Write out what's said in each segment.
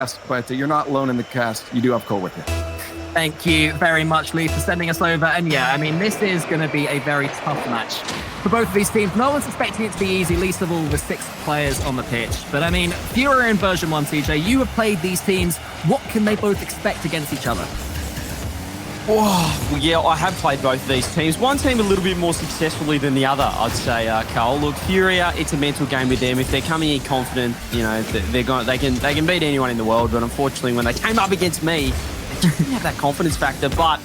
but you're not alone in the cast. You do have Cole with you. Thank you very much, Lee, for sending us over. And yeah, I mean, this is going to be a very tough match for both of these teams. No one's expecting it to be easy, least of all with 6 players on the pitch. But I mean, Furia and Version 1, TJ, you have played these teams. What can they both expect against each other? Oh, well, yeah, I have played both of these teams. One team a little bit more successfully than the other, I'd say, Carl. Look, Furia, it's a mental game with them. If they're coming in confident, you know, they can beat anyone in the world. But unfortunately, when they came up against me, they just didn't have that confidence factor. But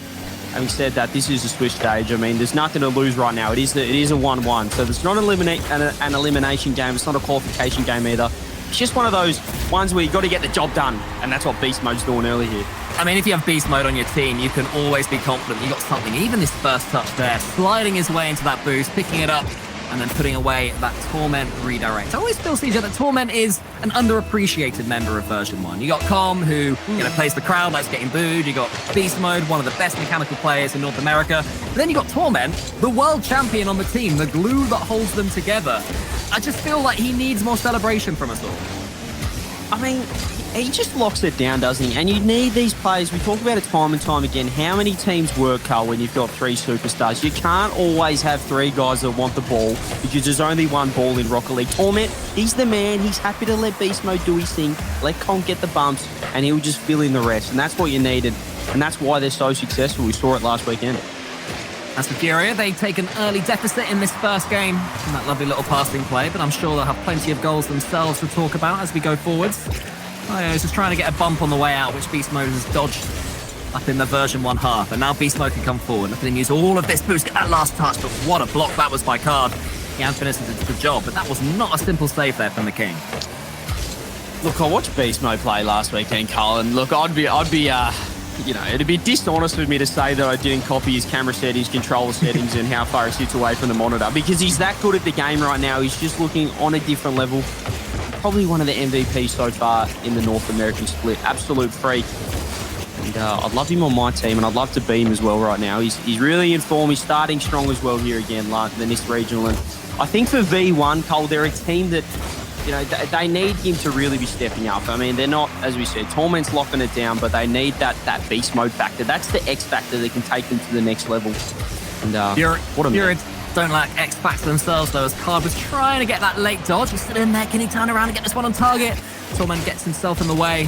having said that, this is a Swiss stage. I mean, there's nothing to lose right now. It is a 1-1. So it's not an elimination game. It's not a qualification game either. It's just one of those ones where you got to get the job done. And that's what Beast Mode's doing early here. I mean, if you have Beast Mode on your team, you can always be confident you got something. Even this first touch there, sliding his way into that boost, picking it up, and then putting away that Torment redirect. I always feel, CJ, that Torment is an underappreciated member of Version 1. You got Com, who plays the crowd, likes getting booed. You got Beast Mode, one of the best mechanical players in North America. But then you got Torment, the world champion on the team, the glue that holds them together. I just feel like he needs more celebration from us all. I mean, he just locks it down, doesn't he? And you need these players. We talk about it time and time again. How many teams work, Carl, when you've got 3 superstars? You can't always have 3 guys that want the ball because there's only one ball in Rocket League. Torment, he's the man. He's happy to let Beast Mode do his thing, let Con get the bumps, and he'll just fill in the rest. And that's what you needed. And that's why they're so successful. We saw it last weekend. As for Furia, they take an early deficit in this first game from that lovely little passing play, but I'm sure they'll have plenty of goals themselves to talk about as we go forwards. He's just trying to get a bump on the way out, which Beast Mode has dodged up in the Version 1 half. And now Beast Mode can come forward. Look at him use all of this boost, get that last touch, but what a block that was by Card. Jan finishes a good job, but that was not a simple save there from the King. Look, I watched Beast Mode play last weekend, Carl, and look, I'd be you know, it'd be dishonest of me to say that I didn't copy his camera settings, controller settings, and how far he sits away from the monitor, because he's that good at the game right now. He's just looking on a different level. Probably one of the MVPs so far in the North American split. Absolute freak. And I'd love him on my team, and I'd love to be him as well right now. He's really in form. He's starting strong as well here again, like the next regional. And I think for V1, Cole, they're a team that, you know, they need him to really be stepping up. I mean, they're not, as we said, Torment's locking it down, but they need that Beast Mode factor. That's the X factor that can take them to the next level. And what a man. Don't lack X factor themselves, though, as Card was trying to get that late dodge. He's still in there. Can he turn around and get this one on target? Torment gets himself in the way.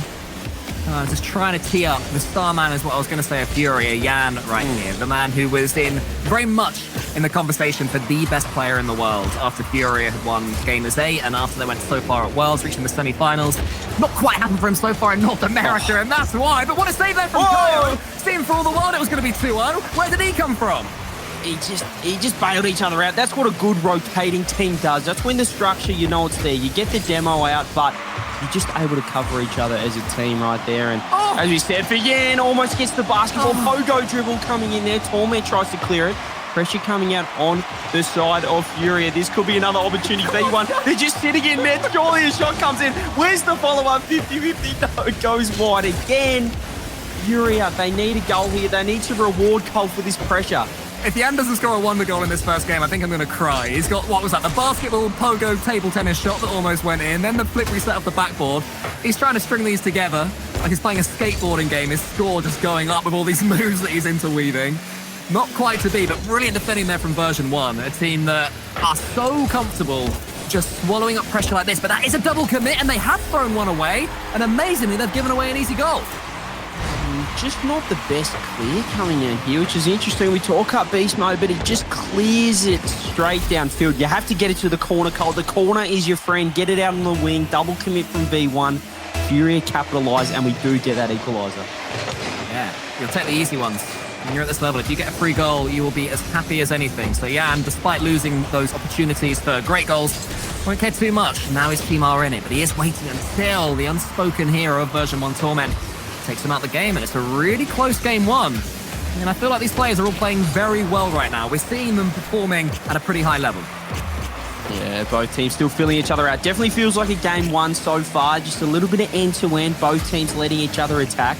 Just trying to tee up. The Starman is what I was going to say of Furia, Jan right here. The man who was very much in the conversation for the best player in the world after Furia had won Gamers 8 and after they went so far at Worlds, reaching the semi-finals. Not quite happened for him so far in North America, and that's why. But what a save there from Kyle. Seemed for all the world it was going to be 2-0. Where did he come from? He just bailed each other out. That's what a good rotating team does. That's when the structure, you know it's there. You get the demo out, but you're just able to cover each other as a team right there. And as we said, for Yan almost gets the basketball. Pogo dribble coming in there. Torment tries to clear it. Pressure coming out on the side of Furia. This could be another opportunity. V1, they're just sitting in net. Surely a shot comes in. Where's the follow-up? 50-50. No, it goes wide again. Furia, they need a goal here. They need to reward Cole for this pressure. If Jan doesn't score a wonder goal in this first game, I think I'm going to cry. He's got, what was that, the basketball, pogo, table tennis shot that almost went in, then the flip reset off the backboard. He's trying to string these together like he's playing a skateboarding game. His score just going up with all these moves that he's interweaving. Not quite to be, but brilliant defending there from Version 1, a team that are so comfortable just swallowing up pressure like this. But that is a double commit, and they have thrown one away, and amazingly, they've given away an easy goal. Just not the best clear coming in here, which is interesting. We talk up Beast Mode, but it just clears it straight downfield. You have to get it to the corner, Cole. The corner is your friend. Get it out on the wing. Double commit from V1. Furia capitalise, and we do get that equaliser. Yeah, you'll take the easy ones. When you're at this level, if you get a free goal, you will be as happy as anything. So yeah, and despite losing those opportunities for great goals, won't care too much. Now his team are in it, but he is waiting until the unspoken hero of Version 1 Torment takes him out the game, and it's a really close game one. And I feel like these players are all playing very well right now. We're seeing them performing at a pretty high level. Yeah, both teams still filling each other out. Definitely feels like a game one so far. Just a little bit of end-to-end. Both teams letting each other attack.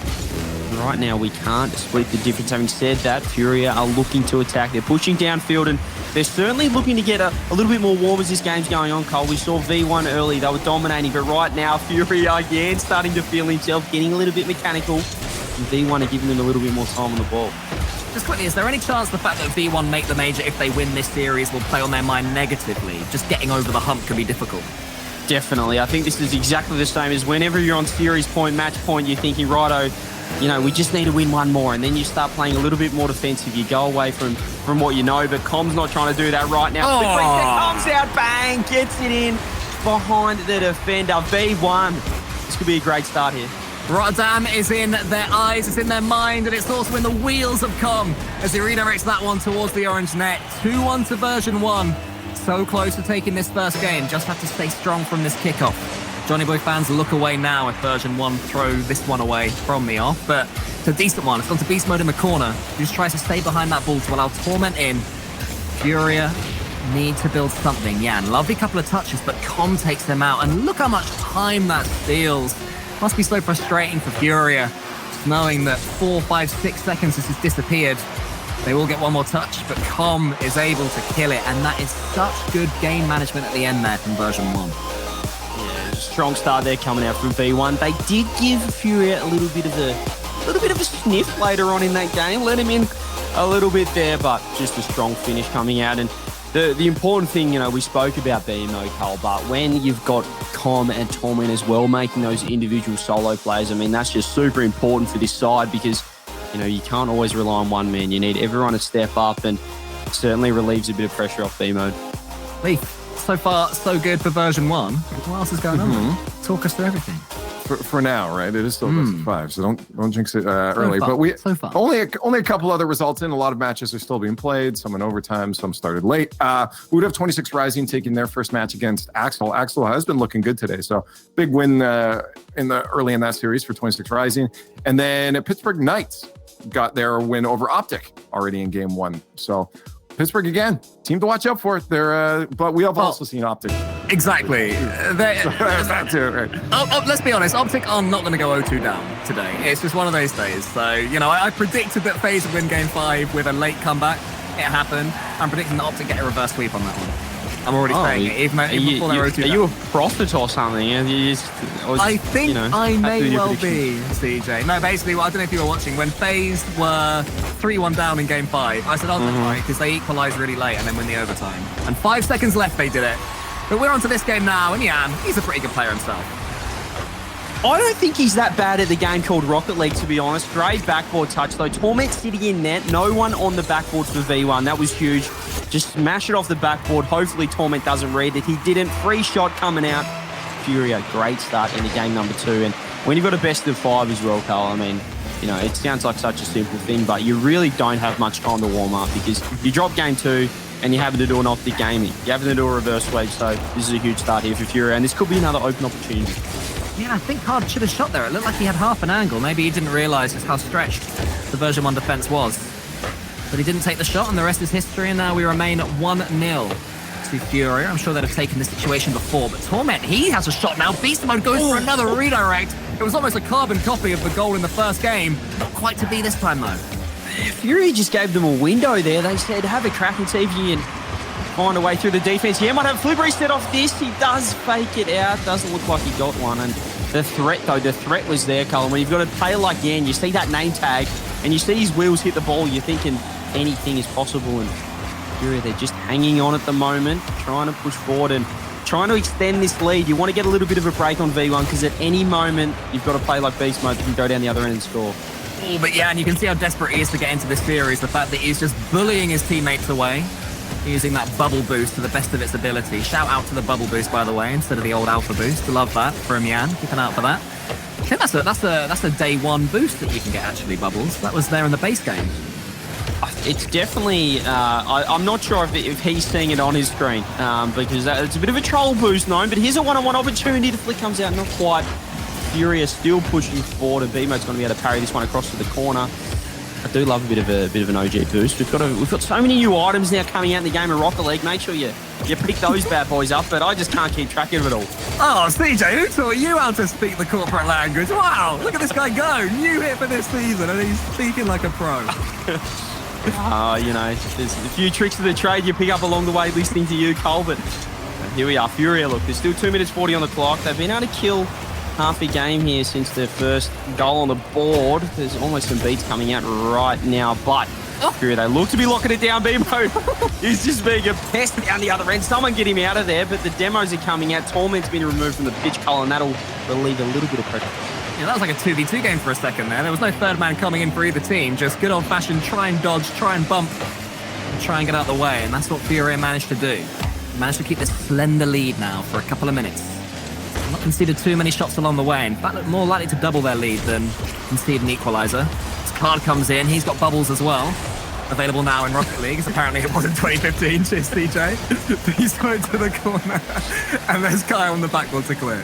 right now we can't split the difference. Having said that, Furia are looking to attack. They're pushing downfield, and they're certainly looking to get a little bit more warm as this game's going on, Cole. We saw V1 early. They were dominating, but right now, Furia again starting to feel himself, getting a little bit mechanical. And V1 are giving them a little bit more time on the ball. Just quickly, is there any chance the fact that V1 make the major if they win this series will play on their mind negatively? Just getting over the hump can be difficult. Definitely. I think this is exactly the same as whenever you're on series point, match point, you're thinking, righto, you know, we just need to win one more. And then you start playing a little bit more defensive. You go away from what you know, but Com's not trying to do that right now. Oh. Comes out, bang, gets it in behind the defender. V1. This could be a great start here. Rotterdam is in their eyes, it's in their mind, and it's also in the wheels of Com as he redirects that one towards the orange net. 2-1 to Version1. So close to taking this first game. Just have to stay strong from this kickoff. Johnny Boy fans look away now if Version1 throw this one away from the off, but it's a decent one. It's gone to beast mode in the corner. He just tries to stay behind that ball to allow Torment in. Furia need to build something. Yeah, and lovely couple of touches, but Com takes them out, and look how much time that steals. Must be so frustrating for Furia, just knowing that 4, 5, 6 seconds has just disappeared. They will get one more touch, but Com is able to kill it, and that is such good game management at the end there from Version1. Yeah, strong start there coming out from V1. They did give Furia a little bit of a sniff later on in that game. Let him in a little bit there, but just a strong finish coming out. And the important thing, you know, we spoke about BMO, Cole, but when you've got Com and Torment as well making those individual solo plays, I mean, that's just super important for this side because, you know, you can't always rely on one man. You need everyone to step up, and it certainly relieves a bit of pressure off B-mode. Leaf, so far, so good for Version1. What else is going on? Talk us through everything. For now, right? It is still best of 5, so don't jinx it early. Far, but we so far. only a couple other results in. A lot of matches are still being played. Some in overtime, some started late. We would have 26 Rising taking their first match against Axel. Axel has been looking good today, so big win early in that series for 26 Rising. And then Pittsburgh Knights got their win over Optic already in game 1. So Pittsburgh again, team to watch out for. But we have also seen Optic. Exactly. That too, right. Let's be honest, Optic are not going to go 0-2 down today. It's just one of those days. So, you know, I predicted that FaZe would win game 5 with a late comeback. It happened. I'm predicting that Optic get a reverse sweep on that one. I'm already saying it. Even before they're 0-2 down. Are you a prophet or something? I think I may well be, CJ. No, basically, I don't know if you were watching. When FaZe were 3-1 down in game 5, I said, oh, don't worry, because they equalised really late and then win the overtime. And 5 seconds left, they did it. But we're on to this game now, and Jan, he's a pretty good player himself. I don't think he's that bad at the game called Rocket League, to be honest. Great backboard touch, though. Torment sitting in net. No one on the backboard for V1. That was huge. Just smash it off the backboard. Hopefully, Torment doesn't read it. He didn't. Free shot coming out. Furia, great start into game number 2. And when you've got a best of 5 as well, Carl, I mean, you know, it sounds like such a simple thing, but you really don't have much time to warm up because you drop game 2 and you're having to do an Optic gaming. You're having to do a reverse wave, so this is a huge start here for Furia, and this could be another open opportunity. Yeah, I think Hard should have shot there. It looked like he had half an angle. Maybe he didn't realise just how stretched the Version1 defence was. But he didn't take the shot, and the rest is history, and now we remain at 1-0 to Furia. I'm sure they'd have taken this situation before, but Torment, he has a shot now. Beast Mode goes for another redirect. It was almost a carbon copy of the goal in the first game. Not quite to be this time, though. Fury just gave them a window there. They said, have a crack and see if you can find a way through the defense. Yeah, might have flip reset off this. He does fake it out. Doesn't look like he got one. And the threat, though, the threat was there, Cullen. When you've got a player like Yan, you see that name tag, and you see his wheels hit the ball, you're thinking anything is possible. And Fury, they're just hanging on at the moment, trying to push forward and trying to extend this lead. You want to get a little bit of a break on V1 because at any moment, you've got a play like Beast Mode that can go down the other end and score. Oh, but yeah, and you can see how desperate he is to get into this series. The fact that he's just bullying his teammates away, using that bubble boost to the best of its ability. Shout out to the bubble boost, by the way, instead of the old alpha boost. Love that from Jan. Keep an eye out for that. I think that's a day 1 boost that you can get, actually, Bubbles. That was there in the base game. It's definitely, I'm not sure if he's seeing it on his screen, because it's a bit of a troll boost known, but here's a one-on-one opportunity. The flick comes out, not quite. Furia still pushing forward, and B-Mode's going to be able to parry this one across to the corner. I do love a bit of an OG boost. We've got so many new items now coming out in the game of Rocket League. Make sure you pick those bad boys up, but I just can't keep track of it all. Oh, CJ, who taught you how to speak the corporate language? Wow, look at this guy go. New hit for this season, and he's speaking like a pro. There's a few tricks of the trade you pick up along the way listening to you, Cole, but here we are. Furia, look, there's still 2 minutes 40 on the clock. They've been able to kill half a game here since their first goal on the board. There's almost some beats coming out right now, but Furia, they look to be locking it down. B-Mode is just being a pest down the other end. Someone get him out of there, but the demos are coming out. Torment's been removed from the pitch, Cole, and that'll relieve a little bit of pressure. Yeah, that was like a 2v2 game for a second there. There was no third man coming in for either team. Just good old-fashioned try and dodge, try and bump, and try and get out of the way. And that's what Furia managed to do. Managed to keep this slender lead now for a couple of minutes. Not conceded too many shots along the way. In fact, look more likely to double their lead than concede an equaliser. This card comes in. He's got bubbles as well. Available now in Rocket League. Apparently it was in 2015. Cheers, CJ. He's going to the corner. And there's Kyle on the backboard to clear.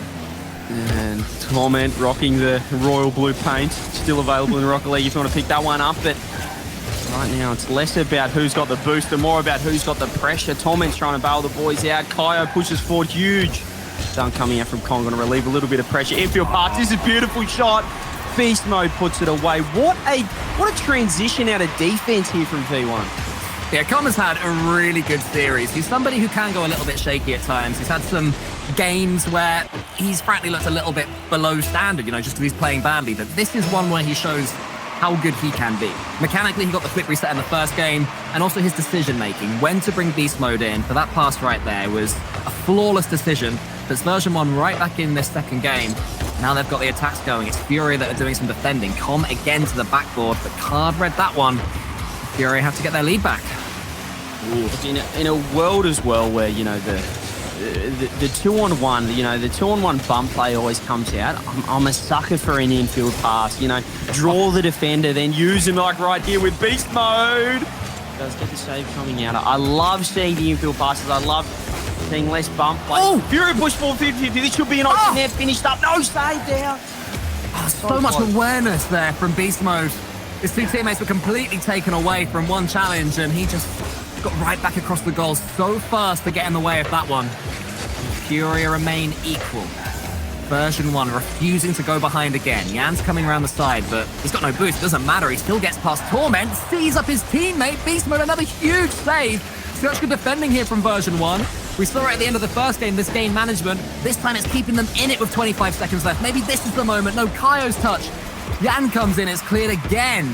And Torment rocking the royal blue paint. Still available in Rocket League if you want to pick that one up. But right now it's less about who's got the boost and more about who's got the pressure. Torment's trying to bail the boys out. Kyo pushes forward huge. Dunk coming out from Kong, going to relieve a little bit of pressure. Infield pass. This is a beautiful shot. Beast Mode puts it away. What a transition out of defense here from V1. Yeah, Kong has had a really good series. He's somebody who can go a little bit shaky at times. He's had some games where he's frankly looked a little bit below standard, just because he's playing badly. But this is one where he shows how good he can be. Mechanically, he got the quick reset in the first game, and also his decision-making. When to bring Beast Mode in for that pass right there was a flawless decision. Puts Version 1 right back in this second game. Now they've got the attacks going. It's Furia that are doing some defending. Com again to the backboard, but Card read that one. Furia have to get their lead back. Ooh. In a world as well where, the 2-on-1, the 2-on-1 bump play always comes out. I'm a sucker for an infield pass, draw the defender, then use him like right here with Beast Mode. Does get the save coming out. I love seeing the infield passes. I love seeing less bump play. Oh! Furia push forward 50-50. This should be an open net, finished up. No save down. So much awareness there from Beast Mode. His two teammates were completely taken away from one challenge, and he just got right back across the goal so fast to get in the way of that one. Furia remain equal. Version 1 refusing to go behind again. Jan's coming around the side, but he's got no boost. It doesn't matter. He still gets past Torment, sees up his teammate. Beast Mode, another huge save. Such good defending here from Version 1. We saw it at the end of the first game, this game management. This time it's keeping them in it with 25 seconds left. Maybe this is the moment. No, Kyo's touch. Jan comes in, it's cleared again.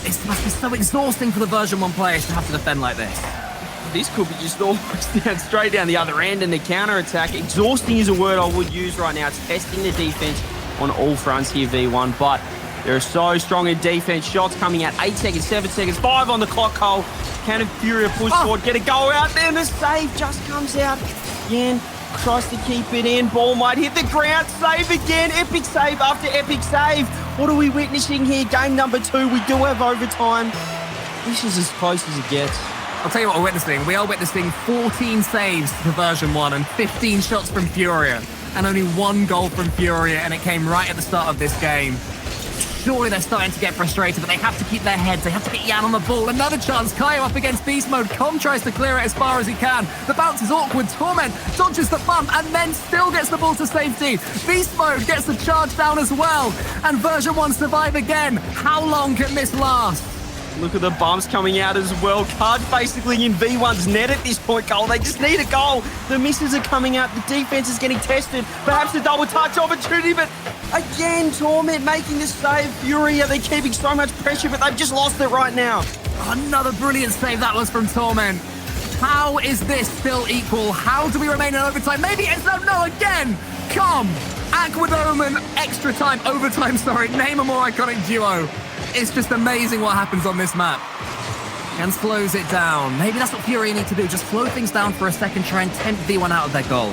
It must be so exhausting for the Version 1 players to have to defend like this. This could be just almost straight down the other end and the counter-attack. Exhausting is a word I would use right now. It's testing the defense on all fronts here, V1, but they're so strong in defense. Shots coming out, 8 seconds, 7 seconds, 5 on the clock, Cole. Can Furia push forward, get a goal out there, and the save just comes out. Jan tries to keep it in. Ball might hit the ground. Save again. Epic save after epic save. What are we witnessing here? Game number 2. We do have overtime. This is as close as it gets. I'll tell you what we're witnessing. We are witnessing 14 saves for Version 1 and 15 shots from Furia. And only 1 goal from Furia, and it came right at the start of this game. Surely they're starting to get frustrated, but they have to keep their heads. They have to get Jan on the ball. Another chance. Kyo up against Beast Mode. Com tries to clear it as far as he can. The bounce is awkward. Torment dodges the bump and then still gets the ball to safety. Beast Mode gets the charge down as well. And Version 1 survive again. How long can this last? Look at the bumps coming out as well. Card basically in V1's net at this point, Cole. They just need a goal. The misses are coming out. The defense is getting tested. Perhaps a double touch opportunity, but again, Torment making the save. Furia, they're keeping so much pressure, but they've just lost it right now. Another brilliant save that was from Torment. How is this still equal? How do we remain in overtime? Maybe it's no again. Come. Aquadoman, extra time, overtime, sorry. Name a more iconic duo. It's just amazing what happens on this map. And slows it down. Maybe that's what Furia need to do. Just slow things down for a second, try and tempt V1 out of their goal.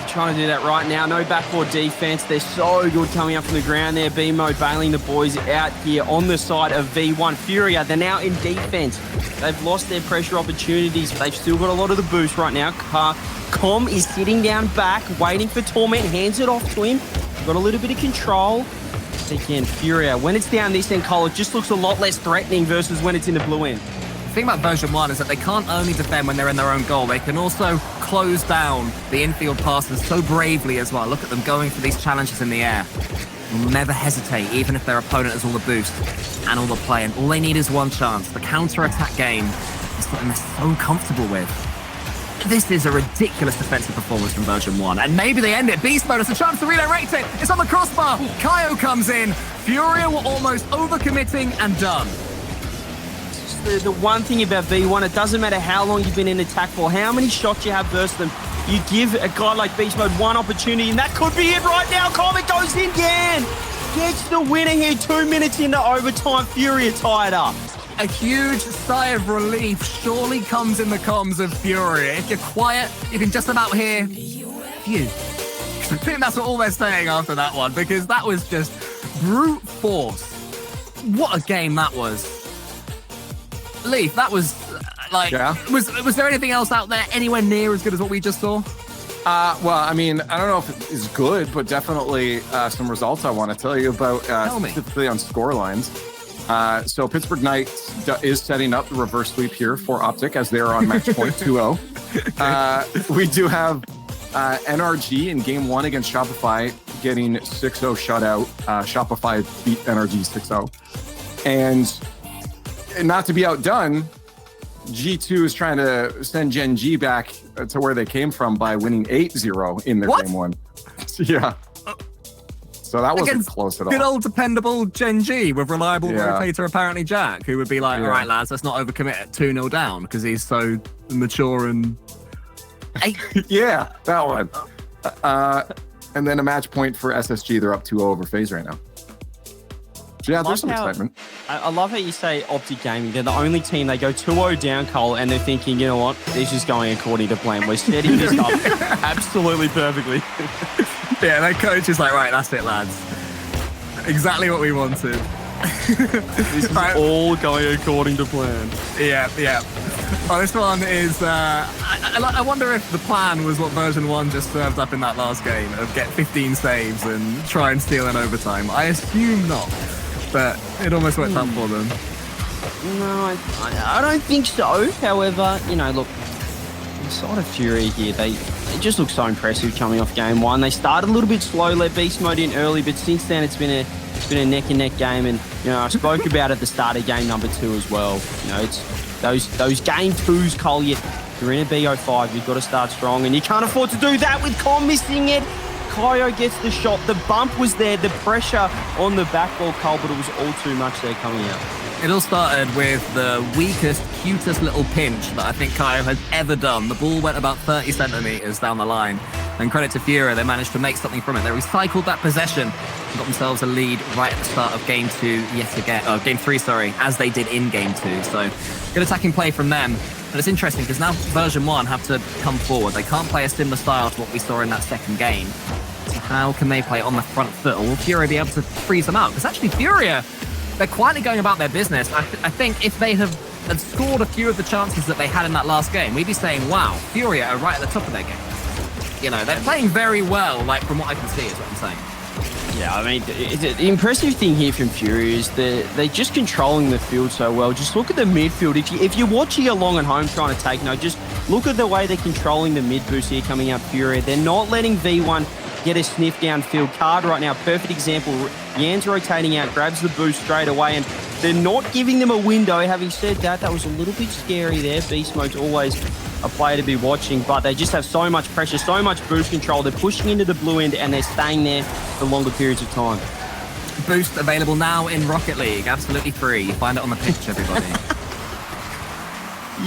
Trying to do that right now. No backboard defense. They're so good coming up from the ground there. B-Mode bailing the boys out here on the side of V1. Furia, they're now in defense. They've lost their pressure opportunities, but they've still got a lot of the boost right now. Com is sitting down back, waiting for Torment, hands it off to him. Got a little bit of control. Again, Furia, when it's down this end, Cole, it just looks a lot less threatening versus when it's in the blue end. The thing about Version 1 is that they can't only defend when they're in their own goal, they can also close down the infield passes so bravely as well. Look at them going for these challenges in the air. They'll never hesitate, even if their opponent has all the boost and all the play. And all they need is one chance. The counter-attack game is something they're so comfortable with. This is a ridiculous defensive performance from Version 1. And maybe they end it. Beast Mode has a chance to redirect it. It's on the crossbar. Kaio comes in. Furia were almost overcommitting and done. The one thing about V1, it doesn't matter how long you've been in attack for, how many shots you have versus them. You give a guy like Beast Mode one opportunity, and that could be it right now. Comet goes in again. Gets the winner here 2 minutes into overtime. Furia tied up. A huge sigh of relief surely comes in the comms of Furia. If you're quiet, you can just about hear phew. I think that's all they're saying after that one, because that was just brute force. What a game that was. Leaf, that was like, was there anything else out there anywhere near as good as what we just saw? Well, I mean, I don't know if it's good, but definitely some results I want to tell you about, specifically on score lines. So Pittsburgh Knights is setting up the reverse sweep here for Optic as they are on match point 2-0. We do have NRG in game 1 against Shopify getting 6-0 shutout. Shopify beat NRG 6-0. And not to be outdone, G2 is trying to send Gen G back to where they came from by winning 8-0 in their game 1. Yeah. So that wasn't close at all. Good old dependable Gen G with reliable rotator apparently Jack, who would be like, all right, lads, let's not overcommit at 2-0 down because he's so mature and... Yeah, that one. And then a match point for SSG. They're up 2-0 over FaZe right now. So yeah, there's some excitement. I love how you say Optic Gaming. They're the only team, they go 2-0 down, Cole, and they're thinking, you know what, this is going according to plan. We're setting this up absolutely perfectly. Yeah, their coach is like, right, that's it, lads. Exactly what we wanted. This is all going according to plan. Yeah. Well, this one is, I wonder if the plan was what Version 1 just served up in that last game, of get 15 saves and try and steal in overtime. I assume not, but it almost worked out for them. No, I don't think so. However, you know, look, the side of Fury here, they just look so impressive coming off game 1. They started a little bit slow, let Beast Mode in early, but since then it's been a neck-and-neck game, and you know I spoke about at the start of game number 2 as well. You know, it's those game 2s, Cole. You're in a BO5, you've got to start strong, and you can't afford to do that with Con missing it. Kaio gets the shot. The bump was there, the pressure on the backball, Cole, but it was all too much there coming out. It all started with the weakest, cutest little pinch that I think Kaio has ever done. The ball went about 30 centimeters down the line. And credit to Furia, they managed to make something from it. They recycled that possession and got themselves a lead right at the start of game 2 yet again. Game 3, sorry, as they did in game 2. So good attacking play from them. And it's interesting because now Version 1 have to come forward. They can't play a similar style to what we saw in that second game. So how can they play on the front foot? Or will Furia be able to freeze them out? Because actually Furia, they're quietly going about their business. I think if they have scored a few of the chances that they had in that last game, we'd be saying, wow, Furia are right at the top of their game. You know, they're playing very well, like, from what I can see, is what I'm saying. Yeah, I mean, the impressive thing here from Furia is they're just controlling the field so well. Just look at the midfield. If you're watching along at home trying to take note, just look at the way they're controlling the mid boost here coming out Furia. They're not letting V1 get a sniff downfield. Card right now, perfect example. Yan's rotating out, grabs the boost straight away, and they're not giving them a window. Having said that, that was a little bit scary there. Beast Mode's always a player to be watching, but they just have so much pressure, so much boost control. They're pushing into the blue end, and they're staying there for longer periods of time. Boost available now in Rocket League, absolutely free. You find it on the pitch, everybody.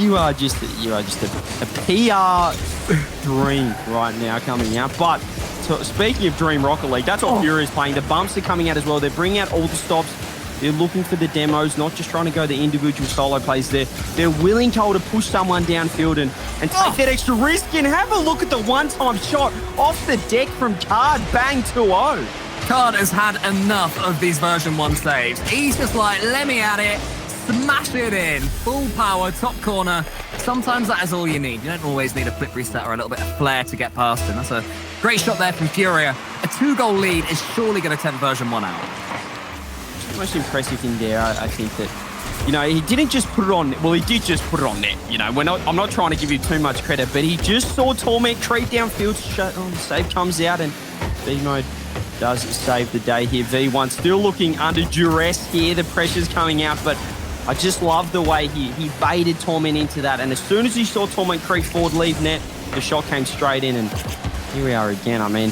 You are just a PR dream right now coming out. But speaking of Dream Rocket League, that's what Furia is playing. The bumps are coming out as well. They're bringing out all the stops. They're looking for the demos, not just trying to go the individual solo plays there. They're willing, Cole, to push someone downfield and take that extra risk. And have a look at the one-time shot off the deck from Card. Bang, 2-0. Card has had enough of these Version 1 saves. He's just like, let me at it. Smash it in. Full power, top corner. Sometimes that is all you need. You don't always need a flip reset or a little bit of flair to get past him. That's a great shot there from Furia. A 2-goal lead is surely going to tempt Version 1 out. most impressive thing there, I think that, he didn't just put it on. Well, he did just put it on net. I'm not trying to give you too much credit, but he just saw Torment creep downfield. Save comes out, and V-Mode does save the day here. V1 still looking under duress here. The pressure's coming out, but I just love the way he baited Torment into that. And as soon as he saw Torment creep forward, leave net, the shot came straight in, and here we are again. I mean,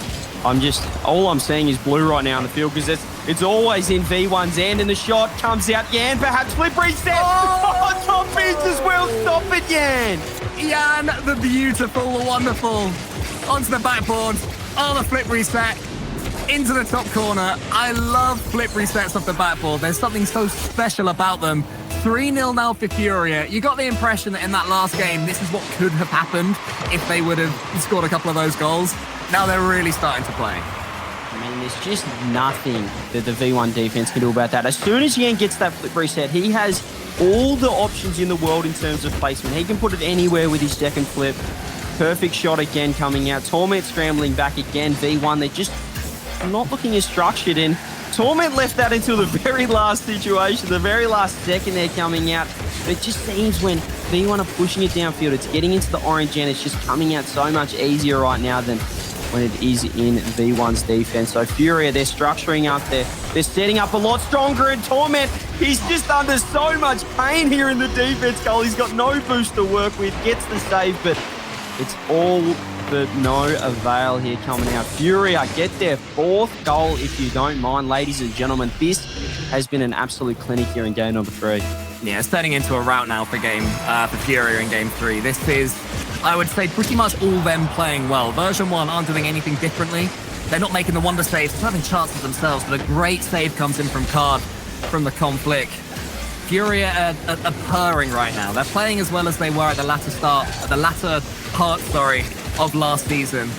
all I'm seeing is blue right now on the field because it's always in V1's end, and the shot comes out. Yan, perhaps flip reset. Oh, top beats as well. Stop it, Yan. Yan, the beautiful, the wonderful, onto the backboard. Oh, the flip reset into the top corner. I love flip resets off the backboard. There's something so special about them. 3-0 now for Furia. You got the impression that in that last game, this is what could have happened if they would have scored a couple of those goals. Now they're really starting to play. I mean, there's just nothing that the V1 defense can do about that. As soon as Yan gets that flip reset, he has all the options in the world in terms of placement. He can put it anywhere with his second flip. Perfect shot again coming out. Torment scrambling back again. V1, they're just not looking as structured, and Torment left that until the very last situation, the very last second they're coming out. But it just seems when V1 are pushing it downfield, it's getting into the orange end. It's just coming out so much easier right now than when it is in V1's defense. So Furia, they're structuring up there. They're setting up a lot stronger, and Torment, he's just under so much pain here in the defense goal. He's got no boost to work with, gets the save, but it's all but no avail here coming out. Furia get their 4th goal, if you don't mind, ladies and gentlemen. This has been an absolute clinic here in game number 3. Yeah, it's turning into a rout now for Furia in game 3. This is, I would say, pretty much all them playing well. Version1 aren't doing anything differently. They're not making the wonder saves, they're having chances themselves, but a great save comes in from Card from the conflict. Furia are purring right now. They're playing as well as they were at the latter part of last season.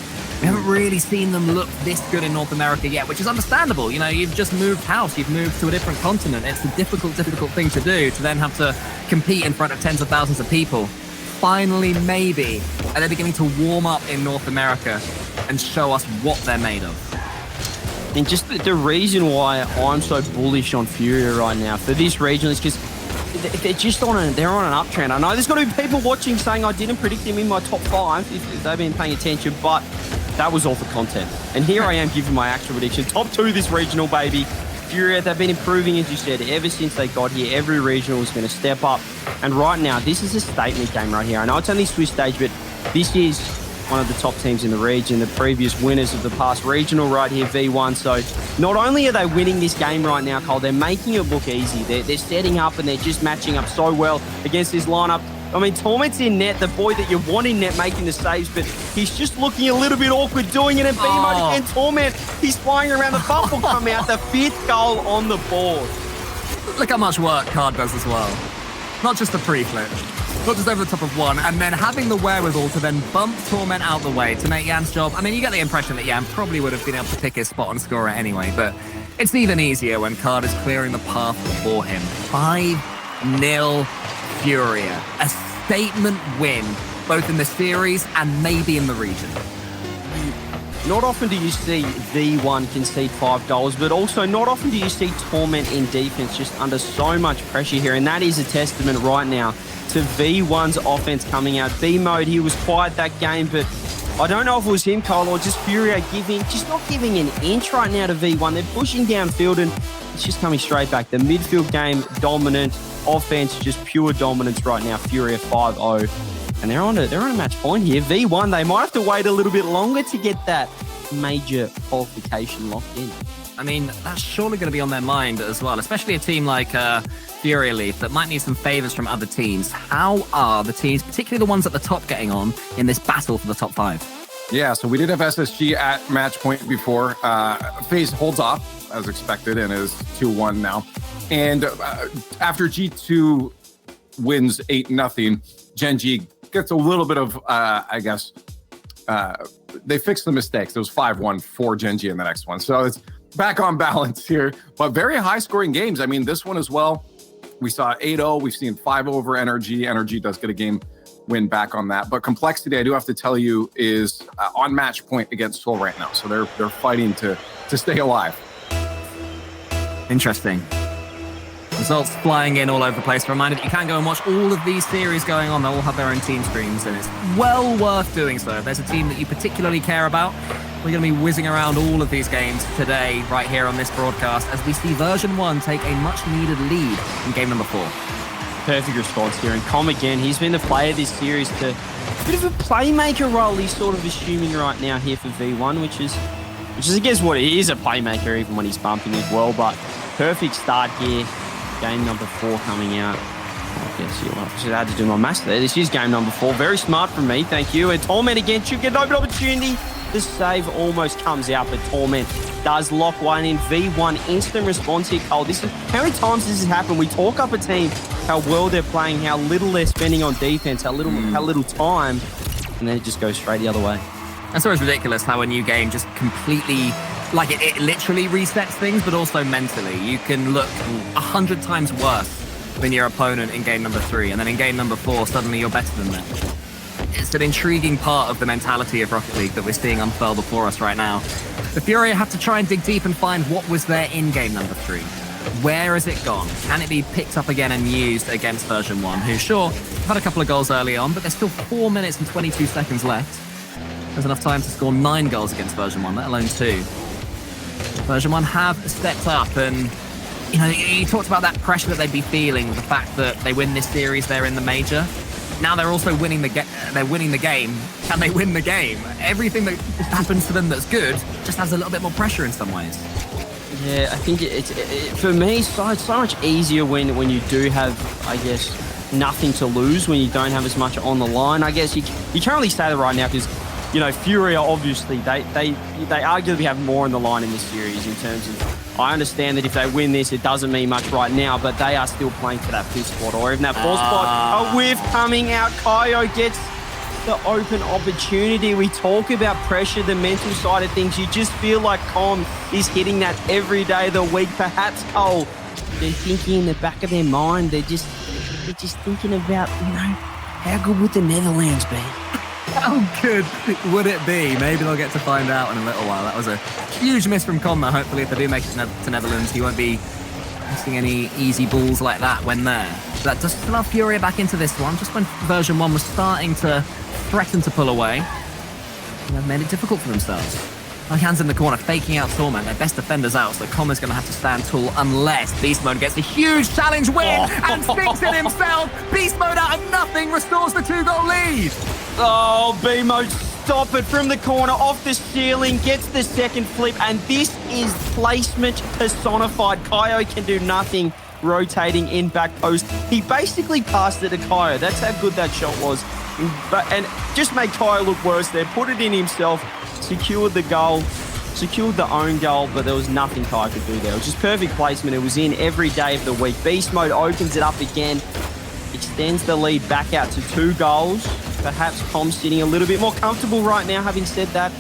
We haven't really seen them look this good in North America yet, which is understandable. You've just moved house, you've moved to a different continent. It's a difficult thing to do, to then have to compete in front of tens of thousands of people. Finally, maybe, are they beginning to warm up in North America and show us what they're made of? And just the reason why I'm so bullish on Furia right now for this region is because they're just on an uptrend. I know there's going to be people watching saying I didn't predict him in my top 5 if they've been paying attention, but that was all for content. And here I am giving my actual prediction. Top 2 this regional, baby. Furia, they've been improving, as you said, ever since they got here. Every regional is going to step up. And right now, this is a statement game right here. I know it's only Swiss stage, but this is one of the top teams in the region, the previous winners of the past regional right here, V1. So not only are they winning this game right now, Cole, they're making it look easy. They're setting up and they're just matching up so well against this lineup. I mean, Torment's in net, the boy that you want in net making the saves, but he's just looking a little bit awkward doing it. And V-Mode again, Torment, he's flying around. The buff will come out, the 5th goal on the board. Look how much work Card does as well. Not just the pre-flip, not just over the top of one, and then having the wherewithal to then bump Torment out the way to make Yan's job. I mean, you get the impression that Yan probably would have been able to pick his spot and score it anyway, but it's even easier when Card is clearing the path for him. 5-0 Furia. A statement win, both in the series and maybe in the region. Not often do you see V1 concede 5 goals, but also not often do you see Torment in defense just under so much pressure here, and that is a testament right now to V1's offense coming out. V-Mode, he was quiet that game, but I don't know if it was him, Cole, or just Furia just not giving an inch right now to V1. They're pushing downfield, and it's just coming straight back. The midfield game, dominant. Offense, just pure dominance right now. Furia 5-0. And they're on a match point here. V1, they might have to wait a little bit longer to get that major qualification locked in. I mean, that's surely going to be on their mind as well, especially a team like Furia Leaf that might need some favors from other teams. How are the teams, particularly the ones at the top, getting on in this battle for the top 5? Yeah, so we did have SSG at match point before. FaZe holds off, as expected, and is 2-1 now. And after G2 wins 8-0, Gen G gets a little bit of, they fixed the mistakes. It was 5-1 for Gen G in the next one. So it's back on balance here, but very high scoring games. I mean, this one as well, we saw 8-0. We've seen 5 over Energy. Energy does get a game win back on that. But Complexity, I do have to tell you, is on match point against Seoul right now. So they're fighting to stay alive. Interesting. Results flying in all over the place. A reminder that you can go and watch all of these series going on. They'll all have their own team streams, and it's well worth doing so. If there's a team that you particularly care about, we're going to be whizzing around all of these games today, right here on this broadcast, as we see Version 1 take a much-needed lead in game number 4. Perfect response here. And Com again, he's been the player this series to a bit of a playmaker role he's sort of assuming right now here for V1, which is I guess what he is, a playmaker even when he's bumping as well. But perfect start here. Game number 4 coming out. I guess I just had to do my maths there. This is game number 4. Very smart from me, thank you. And Torment again should get an open opportunity. The save almost comes out, but Torment does lock one in. V1 instant response here, Cole. How many times does this happen? We talk up a team, how well they're playing, how little they're spending on defense, how little time, and then it just goes straight the other way. That's always ridiculous how a new game just completely, like it literally resets things, but also mentally. You can look 100 times worse than your opponent in game number 3, and then in game number 4, suddenly you're better than them. It's an intriguing part of the mentality of Rocket League that we're seeing unfurl before us right now. The Furia have to try and dig deep and find what was there in game number 3. Where has it gone? Can it be picked up again and used against Version 1, who, sure, had a couple of goals early on, but there's still 4 minutes and 22 seconds left. There's enough time to score 9 goals against Version 1, let alone 2. Version 1 have stepped up, and you know, you talked about that pressure that they'd be feeling, the fact that they win this series, they're in the major. Now they're also winning the game. Can they win the game? Everything that happens to them that's good just has a little bit more pressure in some ways. Yeah, I think for me, it's so much easier when you do have, I guess, nothing to lose, when you don't have as much on the line. I guess you can't really say that right now because, you know, Furia, obviously, they arguably have more on the line in this series in terms of, I understand that if they win this, it doesn't mean much right now, but they are still playing for that 5th spot or even that 4th spot. A whiff coming out. Kaio gets the open opportunity. We talk about pressure, the mental side of things. You just feel like Com is hitting that every day of the week. Perhaps, Cole, they're thinking in the back of their mind, they're just thinking about, you know, how good would the Netherlands be? How good would it be? Maybe they'll get to find out in a little while. That was a huge miss from Con, though. Hopefully, if they do make it to Netherlands, he won't be missing any easy balls like that when there. So that does still have Furia back into this one, just when Version 1 was starting to threaten to pull away. And they've made it difficult for themselves. My hands in the corner, faking out Torment. Their best defender's out, so Com is going to have to stand tall unless Beast Mode gets a huge challenge win and sticks it himself. Beast Mode out of nothing restores the 2-goal lead. Oh, B-Mode, stop it from the corner, off the ceiling, gets the second flip, and this is placement personified. Kaio can do nothing, rotating in back post. He basically passed it to Kaio. That's how good that shot was. And just made Kaio look worse there. Put it in himself, secured the goal, secured the own goal, but there was nothing Kaio could do there. It was just perfect placement. It was in every day of the week. Beast Mode opens it up again, extends the lead back out to 2 goals. Perhaps Com sitting a little bit more comfortable right now. Having said that,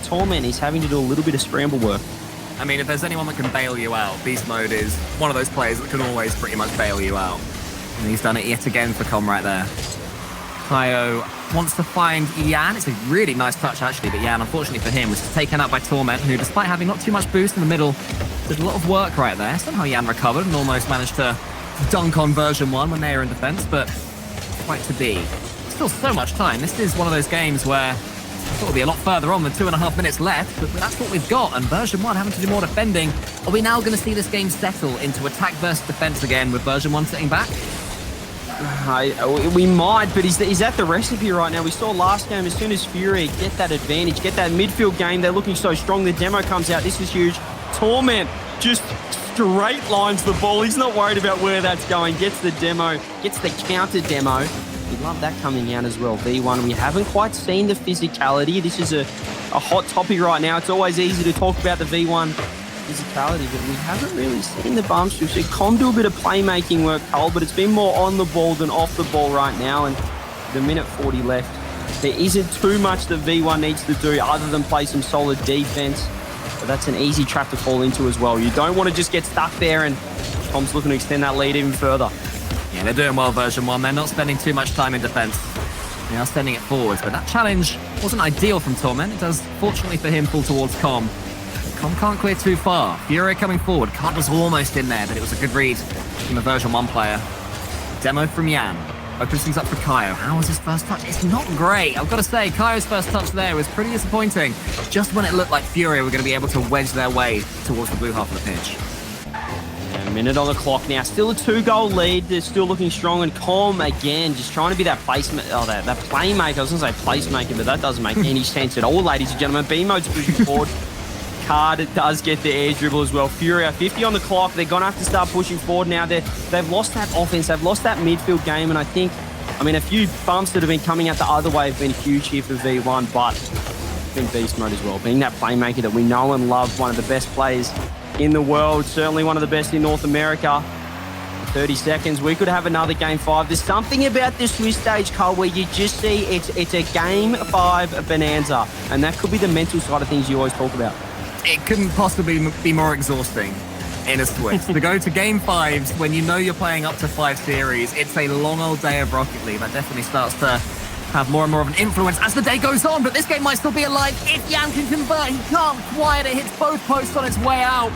Torment is having to do a little bit of scramble work. I mean, if there's anyone that can bail you out, Beast Mode is one of those players that can always pretty much bail you out. And he's done it yet again for Com right there. Kaio wants to find Yan. It's a really nice touch, actually, but Yan, unfortunately for him, was just taken out by Torment, who, despite having not too much boost in the middle, did a lot of work right there. Somehow Yan recovered and almost managed to dunk on Version 1 when they were in defense, but quite to be. Still so much time. This is one of those games where I thought it would be a lot further on than 2.5 minutes left, but that's what we've got, and Version 1 having to do more defending. Are we now going to see this game settle into attack versus defense again with Version 1 sitting back? We might, but is that the recipe right now? We saw last game, as soon as Fury get that advantage, get that midfield game, they're looking so strong. The demo comes out. This is huge. Torment just straight lines the ball. He's not worried about where that's going. Gets the demo, gets the counter demo. We love that coming out as well. V1, we haven't quite seen the physicality. This is a hot topic right now. It's always easy to talk about the V1 physicality, but we haven't really seen the bumps. We've seen Com do a bit of playmaking work, Cole, but it's been more on the ball than off the ball right now, and the minute 40 left. There isn't too much that V1 needs to do other than play some solid defense, but that's an easy trap to fall into as well. You don't want to just get stuck there, and Com's looking to extend that lead even further. Yeah, they're doing well, Version 1. They're not spending too much time in defense. They are sending it forwards, but that challenge wasn't ideal from Torment. It does, fortunately for him, fall towards Com. Tom can't clear too far. Furia coming forward. Card was almost in there, but it was a good read from the version 1 player. Demo from Yan. Opens things up for Kaio. How was his first touch? It's not great. I've got to say, Kaio's first touch there was pretty disappointing. Just when it looked like Furia were going to be able to wedge their way towards the blue half of the pitch. A minute on the clock now. Still a 2-goal lead. They're still looking strong. And Com, again, just trying to be that placement, that playmaker. I was going to say placemaker, but that doesn't make any sense at all, ladies and gentlemen. B-Mode's pushing forward. Card does get the air dribble as well. Furia, 50 on the clock. They're going to have to start pushing forward now. They've lost that offense. They've lost that midfield game. And I think, a few bumps that have been coming out the other way have been huge here for V1. But I think Beast Mode as well, being that playmaker that we know and love, one of the best players in the world, certainly one of the best in North America. 30 seconds, we could have another Game 5. There's something about this Swiss stage, Cole, where you just see it's a Game 5 bonanza. And that could be the mental side of things you always talk about. It couldn't possibly be more exhausting in a Swiss. To go to Game 5s when you know you're playing up to 5 series, it's a long old day of Rocket League. That definitely starts to have more and more of an influence as the day goes on, but this game might still be alive if Yan can convert. He can't quite. It hits both posts on its way out.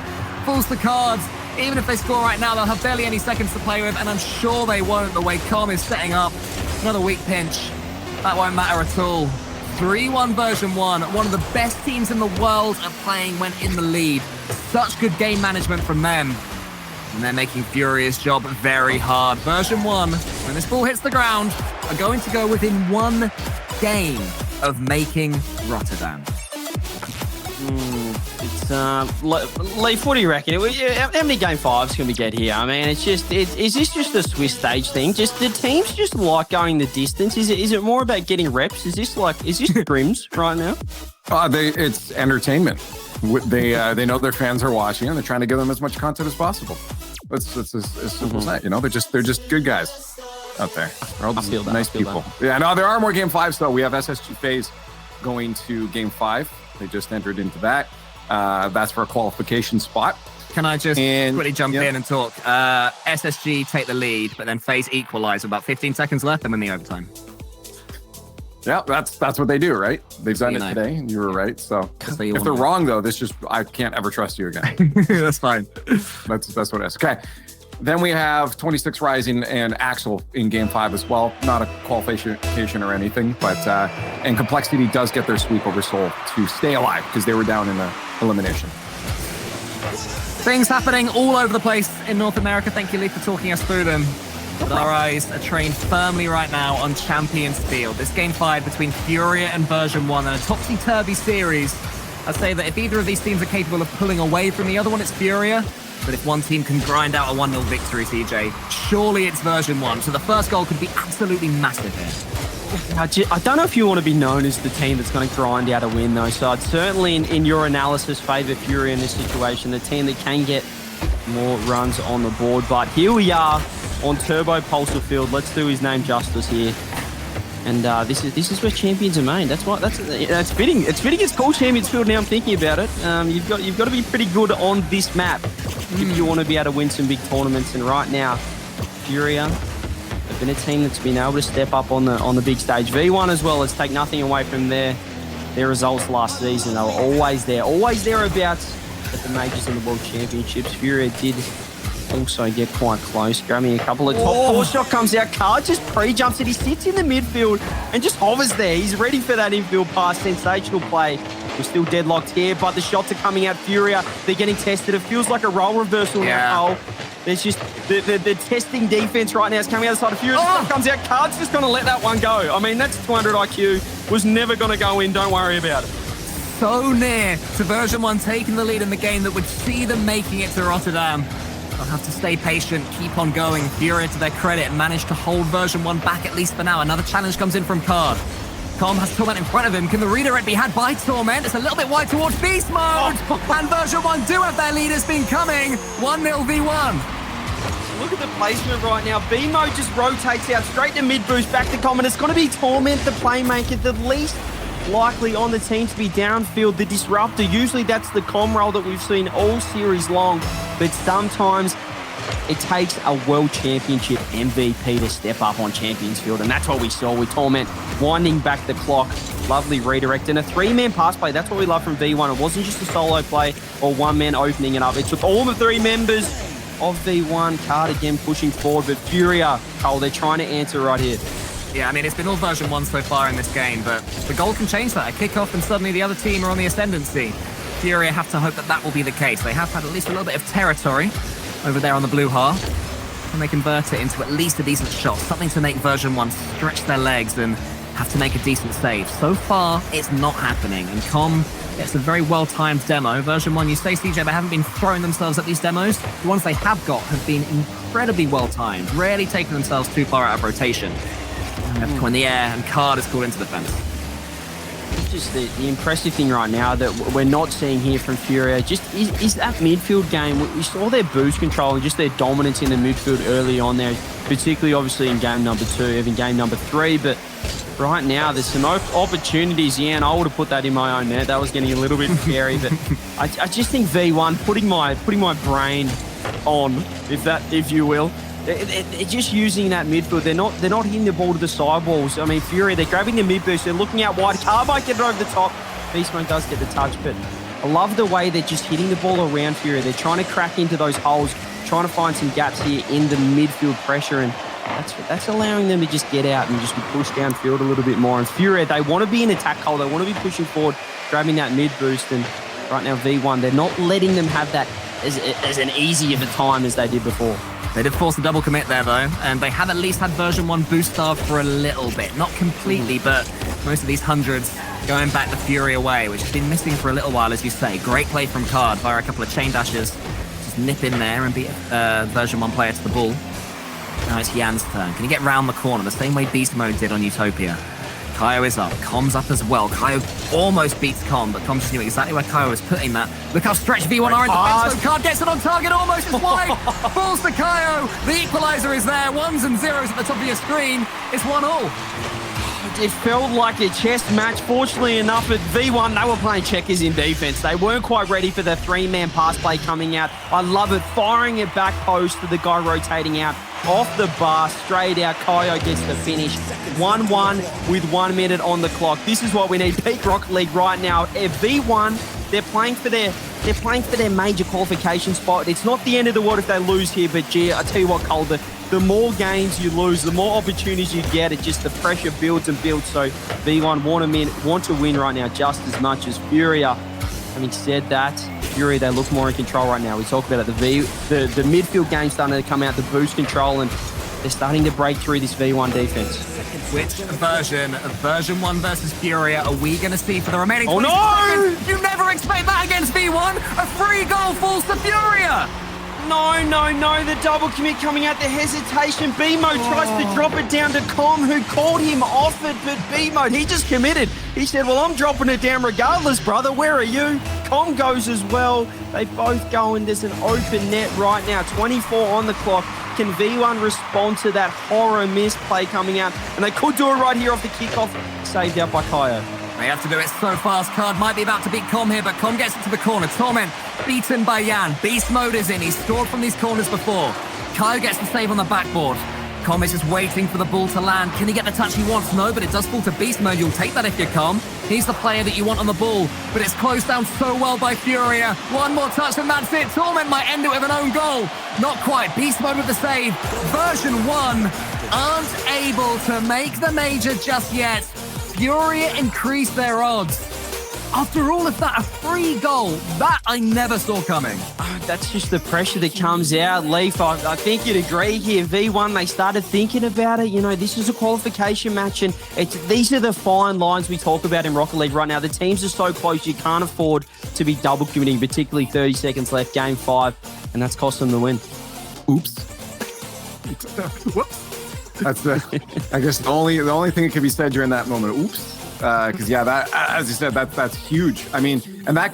Fools the cards. Even if they score right now, they'll have barely any seconds to play with, and I'm sure they won't the way Com is setting up. Another weak pinch. That won't matter at all. 3-1 version 1. One of the best teams in the world at playing when in the lead. Such good game management from them. And they're making Furia's job very hard. Version 1, when this ball hits the ground, are going to go within 1 game of making Rotterdam. Leaf, what do you reckon? How many Game 5s can we get here? Is this just a Swiss stage thing? Just the teams just like going the distance? Is it more about getting reps? Is this scrims right now? It's entertainment. They know their fans are watching, and they're trying to give them as much content as possible. It's as simple as that. They're just good guys out there. They're all just nice people. Yeah, no, there are more Game 5s though. We have SSG FaZe going to Game 5. They just entered into that. That's for a qualification spot. Can I just quickly jump in and talk? SSG take the lead, but then FaZe equalize with about 15 seconds left and win the overtime. Yeah, that's what they do, right? They've done it today, and you were right. So if they're wrong, though, I can't ever trust you again. That's fine. That's what it is. Okay. Then we have 26 Rising and Axel in Game 5 as well. Not a qualification or anything, but and Complexity does get their sweep over Seoul to stay alive because they were down in the elimination. Things happening all over the place in North America. Thank you, Lee, for talking us through them. But our eyes are trained firmly right now on Champions Field. This Game 5 between Furia and Version 1 and a topsy-turvy series. I'd say that if either of these teams are capable of pulling away from the other one, it's Furia. But if one team can grind out a 1-0 victory, CJ, surely it's Version 1. So the first goal could be absolutely massive here. I don't know if you want to be known as the team that's going to grind out a win, though. So I'd certainly, in your analysis, favour Furia in this situation, the team that can get more runs on the board. But here we are on Turbo Pulsar Field. Let's do his name justice here. And this is where champions are made. That's fitting. It's fitting. It's called Champions Field. Now I'm thinking about it. You've got to be pretty good on this map if you want to be able to win some big tournaments. And right now, Furia have been a team that's been able to step up on the big stage. V1 as well. Let's take nothing away from their results last season. They were always thereabouts at the majors and the World Championships. Furia did also get quite close, grabbing a couple of top four. Shot comes out. Card just pre-jumps it. He sits in the midfield and just hovers there. He's ready for that infield pass. Sensational play. We're still deadlocked here, but the shots are coming out. Furia, they're getting tested. It feels like a role reversal now. There's just the testing defense right now is coming out the side of Furia. Comes out. Card's just going to let that one go. That's 200 IQ. Was never going to go in. Don't worry about it. So near to Version 1 taking the lead in the game that would see them making it to Rotterdam. They'll have to stay patient, keep on going. Furia, to their credit, managed to hold Version 1 back at least for now. Another challenge comes in from Card. Com has Torment in front of him. Can the redirect be had by Torment? It's a little bit wide towards Beast Mode. And Version 1 do have their leaders been coming. 1-0 V1. Look at the placement right now. B-Mode just rotates out straight to mid-boost, back to Com. And it's going to be Torment, the playmaker, the least likely on the team to be downfield, the disruptor. Usually that's the Com role that we've seen all series long, but sometimes it takes a World Championship MVP to step up on Champions Field, and that's what we saw with Torment winding back the clock. Lovely redirect and a 3-man pass play. That's what we love from V1. It wasn't just a solo play or one man opening it up. It took all the 3 members of V1. Card again pushing forward, but Furia, Cole, they're trying to answer right here. Yeah, I mean, it's been all version 1 so far in this game, but the goal can change that. A kickoff and suddenly the other team are on the ascendancy. Furia have to hope that that will be the case. They have had at least a little bit of territory over there on the blue half, and they convert it into at least a decent shot, something to make version 1 stretch their legs and have to make a decent save. So far, it's not happening, and Com gets a very well-timed demo. Version 1, you say, CJ, they haven't been throwing themselves at these demos. The ones they have got have been incredibly well-timed, rarely taking themselves too far out of rotation. They have to go in the air, and Card is called into the fence. Just the impressive thing right now that we're not seeing here from Furia just is that midfield game. We saw their boost control and just their dominance in the midfield early on there, particularly obviously in game number 2, even game number 3. But right now there's some opportunities. Yeah, and I would have put that in my own net. That was getting a little bit scary. But I just think V1 putting my brain on, if you will. They're just using that midfield. They're not hitting the ball to the sidewalls. I mean, Furia, they're grabbing the mid boost. They're looking out wide. Car might get it over the top. Beast Mode does get the touch, but I love the way they're just hitting the ball around Furia. They're trying to crack into those holes, trying to find some gaps here in the midfield pressure, and that's allowing them to just get out and just be pushed downfield a little bit more. And Furia, they want to be in attack hole. They want to be pushing forward, grabbing that mid boost, and right now V1, they're not letting them have that as an easy of a time as they did before. They did force a double commit there, though, and they have at least had version 1 boost starved for a little bit. Not completely, but most of these hundreds going back the Furia way, which has been missing for a little while, as you say. Great play from Card via a couple of chain dashes. Just nip in there and beat version 1 player to the ball. Now it's Jan's turn. Can he get round the corner the same way Beast Mode did on Utopia? Kaio is up. Com's up as well. Kaio almost beats Com, but Com just knew exactly where Kaio was putting that. Look how stretched V1 are in defense. So Card gets it on target, almost as wide. Falls to Kaio. The equalizer is there. 1s and 0s at the top of your screen. It's 1-1. It felt like a chess match. Fortunately enough, at V1, they were playing checkers in defense. They weren't quite ready for the 3-man pass play coming out. I love it. Firing it back post to the guy rotating out. Off the bar, straight out. Kaio gets the finish. 1-1 with 1 minute on the clock. This is what we need. Peak Rocket League right now. At V1, they're playing for their major qualification spot. It's not the end of the world if they lose here, but gee, I tell you what, Cole, the more games you lose, the more opportunities you get. It just the pressure builds and builds. So V1 want to win right now just as much as Furia. Having said that, Furia, they look more in control right now. We talk about it. The midfield game starting to come out, the boost control, and they're starting to break through this V1 defense. Which version of version 1 versus Furia are we going to see for the remaining 20 seconds? You never expect that against V1. A free goal falls to Furia. No, the double commit coming out, the hesitation. B-Mode tries to drop it down to Com, who called him off it, but B-Mode, he just committed. He said, well, I'm dropping it down regardless, brother. Where are you? Com goes as well. They both go, and there's an open net right now. 24 on the clock. Can V1 respond to that horror miss play coming out? And they could do it right here off the kickoff. Saved out by Kaio. They have to do it so fast. Card might be about to beat Com here, but Com gets it to the corner. Torment beaten by Jan. Beast Mode is in. He's scored from these corners before. Kaio gets the save on the backboard. Com is just waiting for the ball to land. Can he get the touch he wants? No, but it does fall to Beast Mode. You'll take that if you're Com. He's the player that you want on the ball, but it's closed down so well by Furia. One more touch and that's it. Torment might end it with an own goal. Not quite. Beast Mode with the save. Version 1 aren't able to make the major just yet. Furia increased their odds. After all of that, a free goal. That I never saw coming. That's just the pressure that comes out. Leaf, I think you'd agree here. V1, they started thinking about it. You know, this is a qualification match, and these are the fine lines we talk about in Rocket League right now. The teams are so close, you can't afford to be double committing, particularly 30 seconds left, game 5, and that's cost them the win. Oops. Whoops. That's I guess the only thing that can be said during that moment. Oops. Because yeah, that, as you said, that's huge. I mean, and that